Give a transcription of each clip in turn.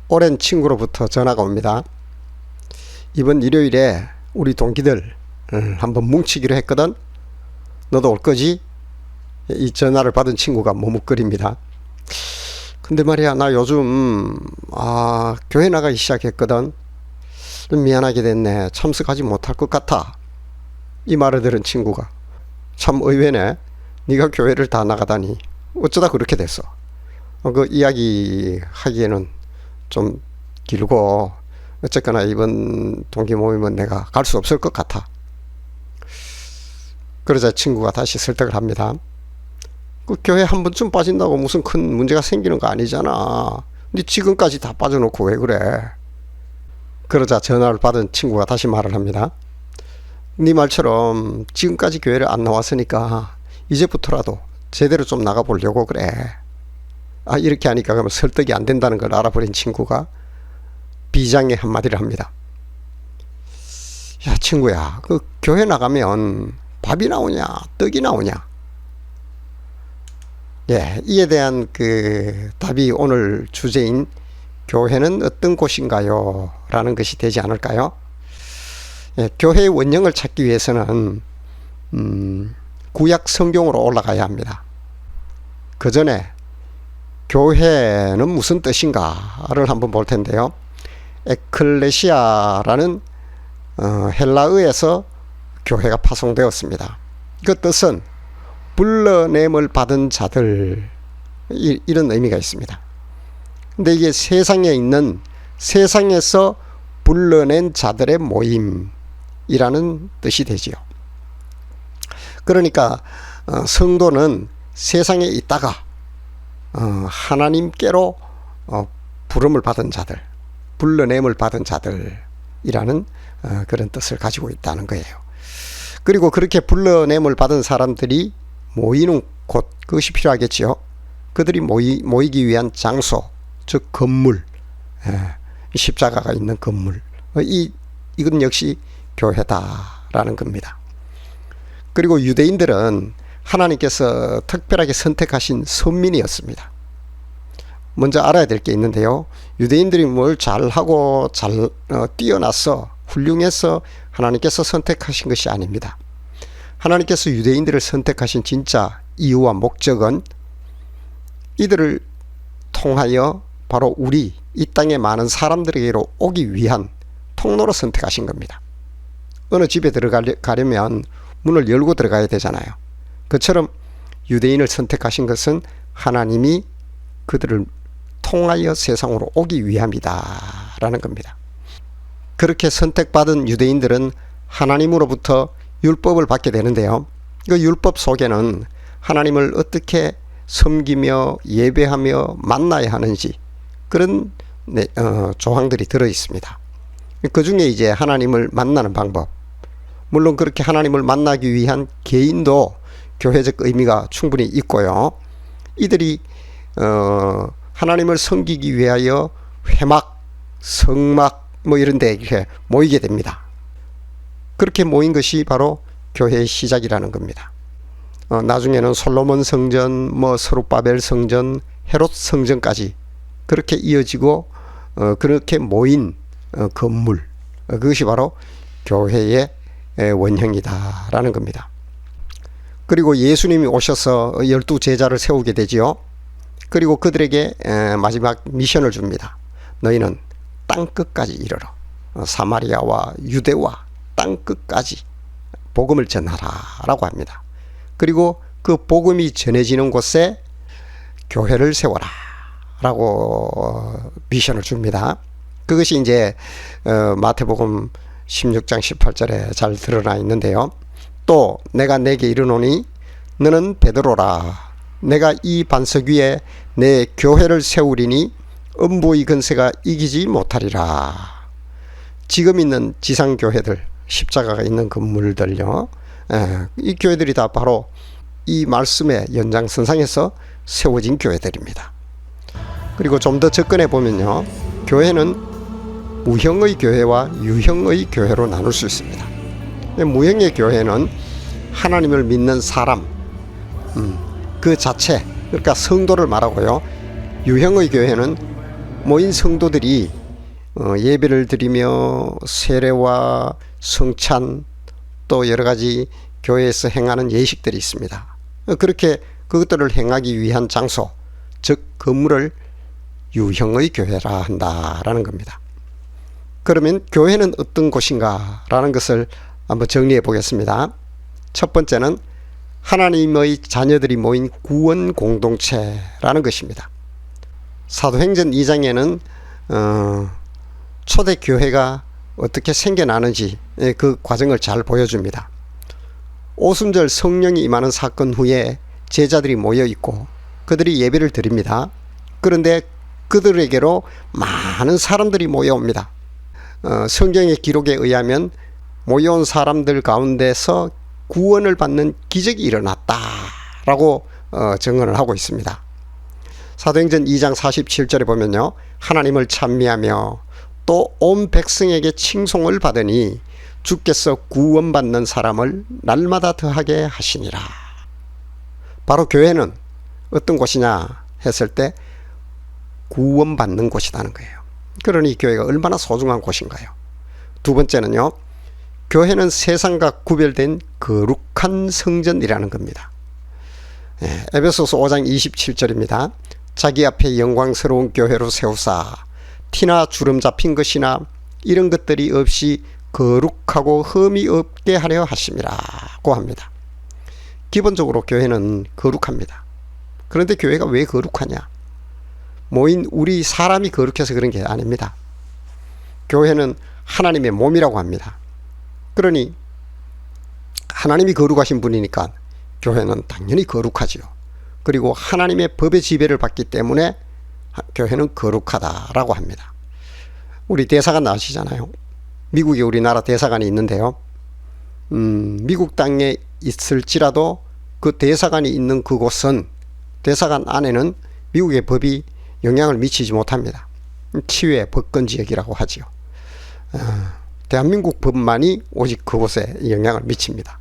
오랜 친구로부터 전화가 옵니다. 이번 일요일에 우리 동기들 한번 뭉치기로 했거든. 너도 올 거지? 이 전화를 받은 친구가 머뭇거립니다. 근데 말이야, 나 요즘 교회 나가기 시작했거든. 좀 미안하게 됐네. 참석하지 못할 것 같아. 이 말을 들은 친구가 참 의외네. 네가 교회를 다 나가다니 어쩌다 그렇게 됐어. 그 이야기 하기에는 좀 길고, 어쨌거나 이번 동기 모임은 내가 갈 수 없을 것 같아. 그러자 친구가 다시 설득을 합니다. 그 교회 한 번쯤 빠진다고 무슨 큰 문제가 생기는 거 아니잖아. 근데 지금까지 다 빠져놓고 왜 그래? 그러자 전화를 받은 친구가 다시 말을 합니다. 네 말처럼 지금까지 교회를 안 나왔으니까 이제부터라도 제대로 좀 나가보려고 그래. 이렇게 하니까 그러면 설득이 안 된다는 걸 알아버린 친구가 비장의 한마디를 합니다. 야, 친구야, 그 교회 나가면 밥이 나오냐 떡이 나오냐? 예, 이에 대한 그 답이 오늘 주제인 교회는 어떤 곳인가요? 라는 것이 되지 않을까요? 예, 교회의 원형을 찾기 위해서는 구약 성경으로 올라가야 합니다. 그 전에 교회는 무슨 뜻인가를 한번 볼 텐데요. 에클레시아라는 헬라어에서 교회가 파송되었습니다. 그 뜻은 불러냄을 받은 자들, 이런 의미가 있습니다. 근데 이게 세상에 있는, 세상에서 불러낸 자들의 모임이라는 뜻이 되지요. 그러니까 성도는 세상에 있다가 하나님께로 부름을 받은 자들, 불러냄을 받은 자들이라는 그런 뜻을 가지고 있다는 거예요. 그리고 그렇게 불러냄을 받은 사람들이 모이는 곳, 그것이 필요하겠지요. 그들이 모이기 위한 장소, 즉 건물, 십자가가 있는 건물, 이건 역시 교회다라는 겁니다. 그리고 유대인들은 하나님께서 특별하게 선택하신 선민이었습니다. 먼저 알아야 될 게 있는데요. 유대인들이 뭘 잘하고 뛰어나서 훌륭해서 하나님께서 선택하신 것이 아닙니다. 하나님께서 유대인들을 선택하신 진짜 이유와 목적은 이들을 통하여 바로 우리 이 땅의 많은 사람들에게로 오기 위한 통로로 선택하신 겁니다. 어느 집에 들어가려면 문을 열고 들어가야 되잖아요. 그처럼 유대인을 선택하신 것은 하나님이 그들을 통하여 세상으로 오기 위함이다 라는 겁니다. 그렇게 선택받은 유대인들은 하나님으로부터 율법을 받게 되는데요. 그 율법 속에는 하나님을 어떻게 섬기며 예배하며 만나야 하는지 그런 조항들이 들어 있습니다. 그 중에 이제 하나님을 만나는 방법, 물론 그렇게 하나님을 만나기 위한 개인도 교회적 의미가 충분히 있고요. 이들이 하나님을 섬기기 위하여 회막, 성막 이런 데 이렇게 모이게 됩니다. 그렇게 모인 것이 바로 교회의 시작이라는 겁니다. 나중에는 솔로몬 성전, 스룹바벨 성전, 헤롯 성전까지 그렇게 이어지고 그렇게 모인 건물, 그것이 바로 교회의 원형이다라는 겁니다. 그리고 예수님이 오셔서 12 제자를 세우게 되지요. 그리고 그들에게 마지막 미션을 줍니다. 너희는 땅끝까지 이르러 사마리아와 유대와 땅끝까지 복음을 전하라 라고 합니다. 그리고 그 복음이 전해지는 곳에 교회를 세워라 라고 미션을 줍니다. 그것이 이제 마태복음 16장 18절에 잘 드러나 있는데요. 또 내가 내게 이르노니 너는 베드로라. 내가 이 반석 위에 내 교회를 세우리니 음부의 근세가 이기지 못하리라. 지금 있는 지상교회들, 십자가가 있는 건물들요, 이 교회들이 다 바로 이 말씀의 연장선상에서 세워진 교회들입니다. 그리고 좀 더 접근해 보면요, 교회는 무형의 교회와 유형의 교회로 나눌 수 있습니다. 무형의 교회는 하나님을 믿는 사람, 그 자체, 그러니까 성도를 말하고요. 유형의 교회는 모인 성도들이 예배를 드리며 세례와 성찬 또 여러 가지 교회에서 행하는 예식들이 있습니다. 그렇게 그것들을 행하기 위한 장소, 즉 건물을 유형의 교회라 한다라는 겁니다. 그러면 교회는 어떤 곳인가 라는 것을 한번 정리해 보겠습니다. 첫 번째는 하나님의 자녀들이 모인 구원 공동체라는 것입니다. 사도행전 2장에는 초대 교회가 어떻게 생겨나는지 그 과정을 잘 보여줍니다. 오순절 성령이 임하는 사건 후에 제자들이 모여 있고 그들이 예배를 드립니다. 그런데 그들에게로 많은 사람들이 모여옵니다. 성경의 기록에 의하면 모여온 사람들 가운데서 구원을 받는 기적이 일어났다라고 증언을 하고 있습니다. 사도행전 2장 47절에 보면요, 하나님을 찬미하며 또 온 백성에게 칭송을 받으니 주께서 구원받는 사람을 날마다 더하게 하시니라. 바로 교회는 어떤 곳이냐 했을 때 구원받는 곳이라는 거예요. 그러니 교회가 얼마나 소중한 곳인가요? 두 번째는요, 교회는 세상과 구별된 거룩한 성전이라는 겁니다. 에베소서 5장 27절입니다. 자기 앞에 영광스러운 교회로 세우사 티나 주름 잡힌 것이나 이런 것들이 없이 거룩하고 흠이 없게 하려 하심이라고 합니다. 기본적으로 교회는 거룩합니다. 그런데 교회가 왜 거룩하냐? 모인 우리 사람이 거룩해서 그런 게 아닙니다. 교회는 하나님의 몸이라고 합니다. 그러니 하나님이 거룩하신 분이니까 교회는 당연히 거룩하지요. 그리고 하나님의 법의 지배를 받기 때문에 교회는 거룩하다라고 합니다. 우리 대사관 아시잖아요. 미국에 우리나라 대사관이 있는데요. 미국 땅에 있을지라도 그 대사관이 있는 그곳은 대사관 안에는 미국의 법이 영향을 미치지 못합니다. 치외 법권지역이라고 하지요. 대한민국 법만이 오직 그곳에 영향을 미칩니다.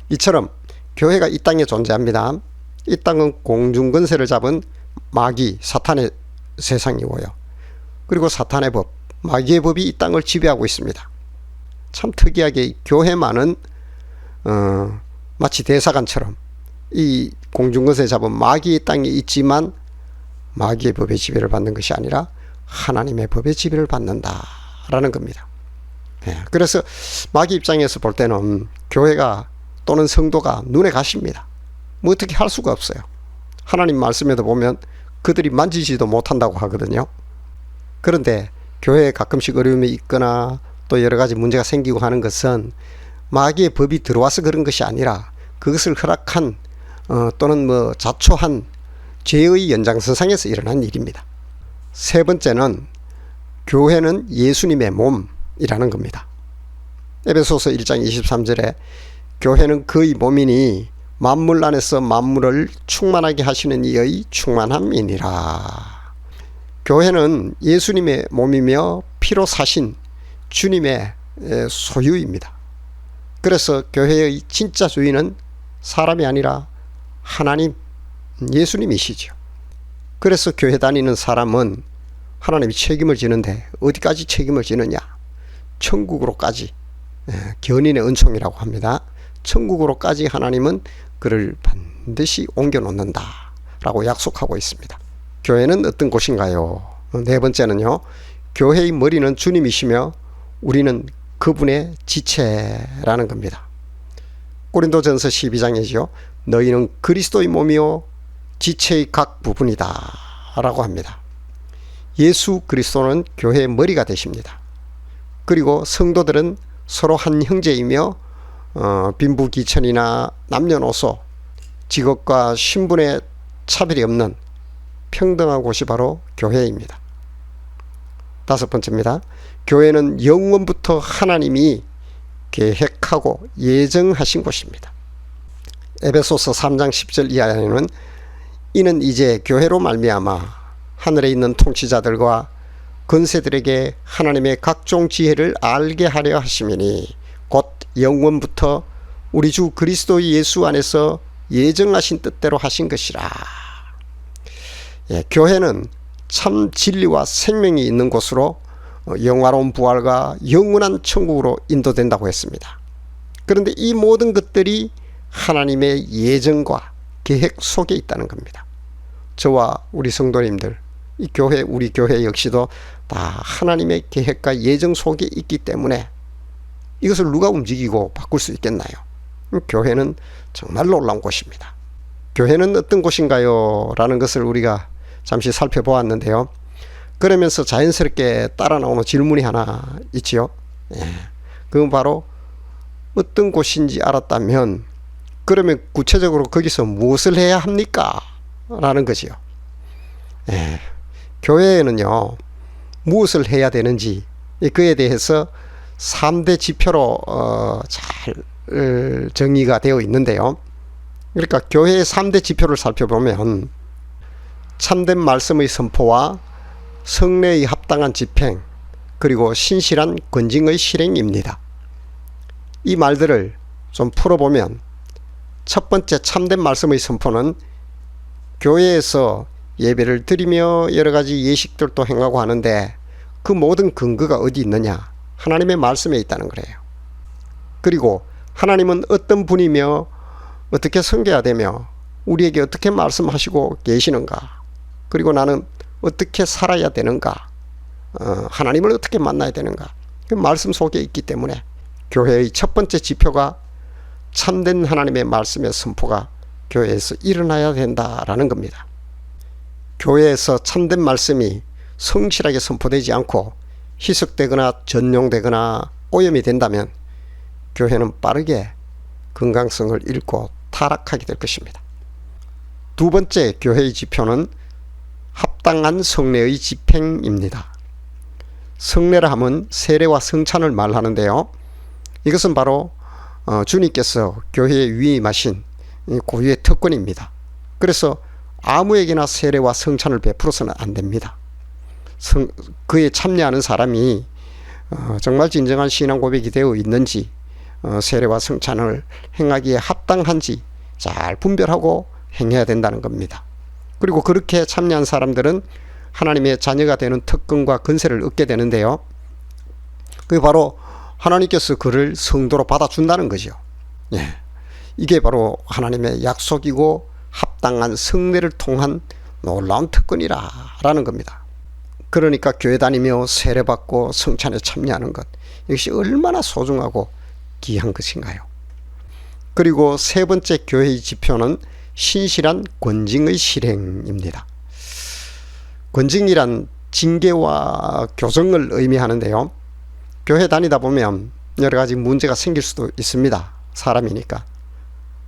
이처럼 교회가 이 땅에 존재합니다. 이 땅은 공중권세를 잡은 마귀 사탄의 세상이고요. 그리고 사탄의 법, 마귀의 법이 이 땅을 지배하고 있습니다. 참 특이하게 교회만은 마치 대사관처럼 이 공중권세 잡은 마귀의 땅에 있지만 마귀의 법의 지배를 받는 것이 아니라 하나님의 법의 지배를 받는다라는 겁니다. 그래서 마귀 입장에서 볼 때는 교회가 또는 성도가 눈에 가십니다. 뭐 어떻게 할 수가 없어요. 하나님 말씀에도 보면 그들이 만지지도 못한다고 하거든요. 그런데 교회에 가끔씩 어려움이 있거나 또 여러 가지 문제가 생기고 하는 것은 마귀의 법이 들어와서 그런 것이 아니라 그것을 허락한 또는 자초한 죄의 연장선상에서 일어난 일입니다. 세 번째는 교회는 예수님의 몸이라는 겁니다. 에베소서 1장 23절에 교회는 그의 몸이니 만물 안에서 만물을 충만하게 하시는 이의 충만함이니라. 교회는 예수님의 몸이며 피로 사신 주님의 소유입니다. 그래서 교회의 진짜 주인은 사람이 아니라 하나님, 예수님이시죠. 그래서 교회 다니는 사람은 하나님이 책임을 지는데 어디까지 책임을 지느냐? 천국으로까지, 견인의 은총이라고 합니다. 천국으로까지 하나님은 그를 반드시 옮겨놓는다 라고 약속하고 있습니다. 교회는 어떤 곳인가요? 네 번째는요, 교회의 머리는 주님이시며 우리는 그분의 지체라는 겁니다. 고린도전서 12장이죠. 너희는 그리스도의 몸이요 지체의 각 부분이다 라고 합니다. 예수 그리스도는 교회의 머리가 되십니다. 그리고 성도들은 서로 한 형제이며 빈부귀천이나 남녀노소, 직업과 신분의 차별이 없는 평등한 곳이 바로 교회입니다. 다섯 번째입니다. 교회는 영원부터 하나님이 계획하고 예정하신 곳입니다. 에베소서 3장 10절 이하에는 이는 이제 교회로 말미암아 하늘에 있는 통치자들과 권세들에게 하나님의 각종 지혜를 알게 하려 하심이니 곧 영원부터 우리 주 그리스도 예수 안에서 예정하신 뜻대로 하신 것이라. 교회는 참 진리와 생명이 있는 곳으로 영화로운 부활과 영원한 천국으로 인도된다고 했습니다. 그런데 이 모든 것들이 하나님의 예정과 계획 속에 있다는 겁니다. 저와 우리 성도님들, 이 교회, 우리 교회 역시도 다 하나님의 계획과 예정 속에 있기 때문에 이것을 누가 움직이고 바꿀 수 있겠나요? 교회는 정말 놀라운 곳입니다. 교회는 어떤 곳인가요? 라는 것을 우리가 잠시 살펴보았는데요. 그러면서 자연스럽게 따라 나오는 질문이 하나 있지요. 그건 바로 어떤 곳인지 알았다면 그러면 구체적으로 거기서 무엇을 해야 합니까? 라는 거지요. 교회에는요, 무엇을 해야 되는지 그에 대해서 3대 지표로 잘 정의가 되어 있는데요. 그러니까 교회의 3대 지표를 살펴보면 참된 말씀의 선포와 성례의 합당한 집행, 그리고 신실한 권징의 실행입니다. 이 말들을 좀 풀어보면 첫 번째 참된 말씀의 선포는 교회에서 예배를 드리며 여러 가지 예식들도 행하고 하는데 그 모든 근거가 어디 있느냐? 하나님의 말씀에 있다는 거예요. 그리고 하나님은 어떤 분이며 어떻게 섬겨야 되며 우리에게 어떻게 말씀하시고 계시는가? 그리고 나는 어떻게 살아야 되는가? 하나님을 어떻게 만나야 되는가? 그 말씀 속에 있기 때문에 교회의 첫 번째 지표가 참된 하나님의 말씀의 선포가 교회에서 일어나야 된다라는 겁니다. 교회에서 참된 말씀이 성실하게 선포되지 않고 희석되거나 전용되거나 오염이 된다면 교회는 빠르게 건강성을 잃고 타락하게 될 것입니다. 두 번째 교회의 지표는 합당한 성례의 집행입니다. 성례라 하면 세례와 성찬을 말하는데요. 이것은 바로 주님께서 교회에 위임하신 고유의 특권입니다. 그래서 아무에게나 세례와 성찬을 베풀어서는 안 됩니다. 그에 참여하는 사람이 정말 진정한 신앙 고백이 되어 있는지 세례와 성찬을 행하기에 합당한지 잘 분별하고 행해야 된다는 겁니다. 그리고 그렇게 참여한 사람들은 하나님의 자녀가 되는 특권과 권세를 얻게 되는데요. 그게 바로 하나님께서 그를 성도로 받아준다는 거죠. 이게 바로 하나님의 약속이고 합당한 성례를 통한 놀라운 특권이라는 겁니다. 그러니까 교회 다니며 세례받고 성찬에 참여하는 것, 이것이 얼마나 소중하고 귀한 것인가요? 그리고 세 번째 교회의 지표는 신실한 권징의 실행입니다. 권징이란 징계와 교정을 의미하는데요. 교회 다니다 보면 여러 가지 문제가 생길 수도 있습니다. 사람이니까.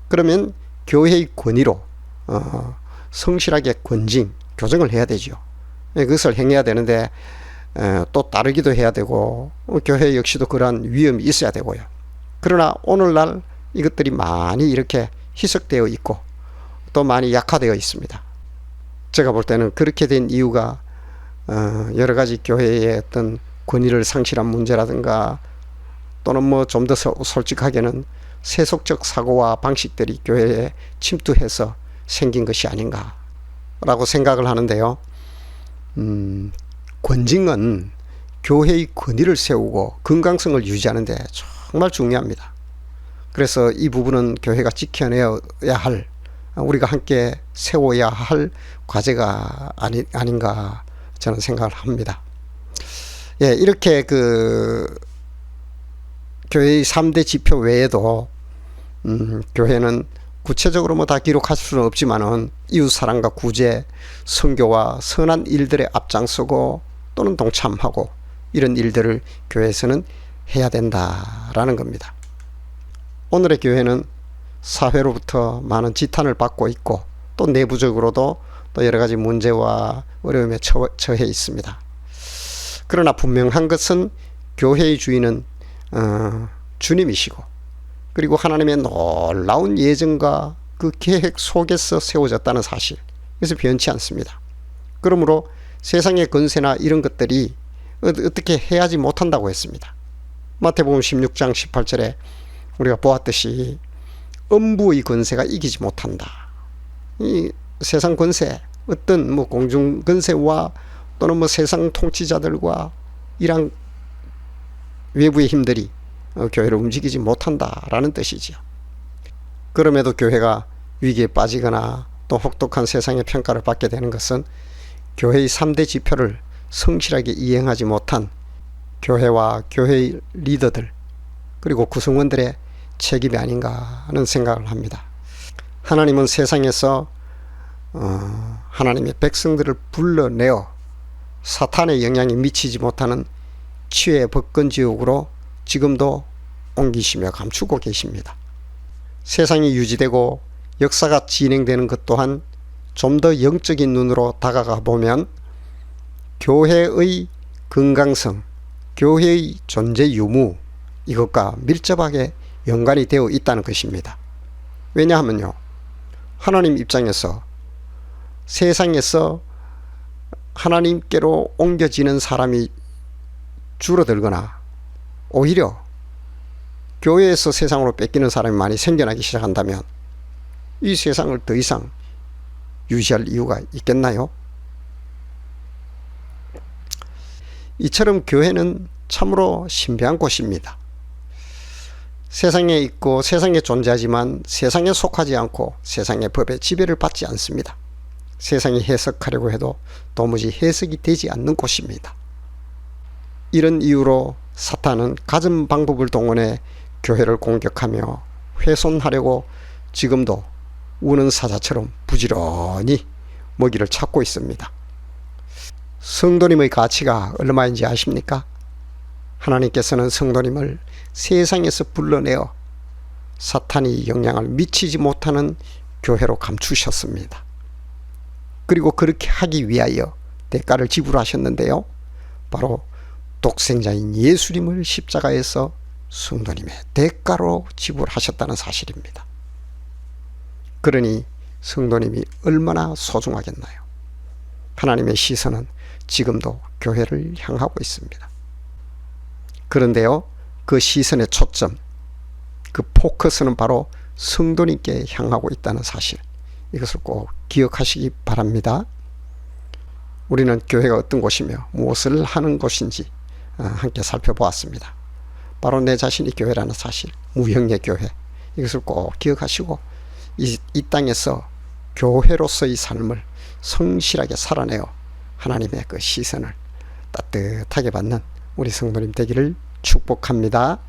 그러면 교회의 권위로 성실하게 권징, 교정을 해야 되죠. 그것을 행해야 되는데 또 따르기도 해야 되고 교회 역시도 그러한 위험이 있어야 되고요. 그러나 오늘날 이것들이 많이 이렇게 희석되어 있고 또 많이 약화되어 있습니다. 제가 볼 때는 그렇게 된 이유가 여러 가지 교회의 어떤 권위를 상실한 문제라든가 또는 뭐 좀 더 솔직하게는 세속적 사고와 방식들이 교회에 침투해서 생긴 것이 아닌가라고 생각을 하는데요. 권징은 교회의 권위를 세우고 건강성을 유지하는 데 정말 중요합니다. 그래서 이 부분은 교회가 지켜내야 할, 우리가 함께 세워야 할 과제가 아닌가 저는 생각을 합니다. 이렇게 교회의 3대 지표 외에도 교회는 구체적으로 뭐 다 기록할 수는 없지만은 이웃사랑과 구제, 선교와 선한 일들에 앞장서고 또는 동참하고 이런 일들을 교회에서는 해야 된다라는 겁니다. 오늘의 교회는 사회로부터 많은 지탄을 받고 있고 또 내부적으로도 또 여러 가지 문제와 어려움에 처해 있습니다. 그러나 분명한 것은 교회의 주인은 주님이시고 그리고 하나님의 놀라운 예정과 그 계획 속에서 세워졌다는 사실, 그래서 변치 않습니다. 그러므로 세상의 권세나 이런 것들이 어떻게 해야지 못한다고 했습니다. 마태복음 16장 18절에 우리가 보았듯이 음부의 권세가 이기지 못한다. 이 세상 권세, 어떤 뭐 공중근세와 또는 뭐 세상 통치자들과 이런 외부의 힘들이 교회를 움직이지 못한다라는 뜻이지요. 그럼에도 교회가 위기에 빠지거나 또 혹독한 세상의 평가를 받게 되는 것은 교회의 3대 지표를 성실하게 이행하지 못한 교회와 교회의 리더들 그리고 구성원들의 책임이 아닌가 하는 생각을 합니다. 하나님은 세상에서 하나님의 백성들을 불러내어 사탄의 영향이 미치지 못하는 치유의 법권지옥으로 지금도 옮기시며 감추고 계십니다. 세상이 유지되고 역사가 진행되는 것 또한 좀 더 영적인 눈으로 다가가 보면 교회의 건강성, 교회의 존재 유무 이것과 밀접하게 연관이 되어 있다는 것입니다. 왜냐하면요, 하나님 입장에서 세상에서 하나님께로 옮겨지는 사람이 줄어들거나 오히려 교회에서 세상으로 뺏기는 사람이 많이 생겨나기 시작한다면 이 세상을 더 이상 유지할 이유가 있겠나요? 이처럼 교회는 참으로 신비한 곳입니다. 세상에 있고 세상에 존재하지만 세상에 속하지 않고 세상의 법에 지배를 받지 않습니다. 세상이 해석하려고 해도 도무지 해석이 되지 않는 곳입니다. 이런 이유로 사탄은 갖은 방법을 동원해 교회를 공격하며 훼손하려고 지금도 우는 사자처럼 부지런히 먹이를 찾고 있습니다. 성도님의 가치가 얼마인지 아십니까? 하나님께서는 성도님을 세상에서 불러내어 사탄이 영향을 미치지 못하는 교회로 감추셨습니다. 그리고 그렇게 하기 위하여 대가를 지불하셨는데요. 바로 독생자인 예수님을 십자가에서 성도님의 대가로 지불하셨다는 사실입니다. 그러니 성도님이 얼마나 소중하겠나요? 하나님의 시선은 지금도 교회를 향하고 있습니다. 그런데요, 그 시선의 초점, 그 포커스는 바로 성도님께 향하고 있다는 사실, 이것을 꼭 기억하시기 바랍니다. 우리는 교회가 어떤 곳이며 무엇을 하는 곳인지 함께 살펴보았습니다. 바로 내 자신이 교회라는 사실, 무형의 교회, 이것을 꼭 기억하시고 이 땅에서 교회로서의 삶을 성실하게 살아내어 하나님의 그 시선을 따뜻하게 받는 우리 성도님 되기를 축복합니다.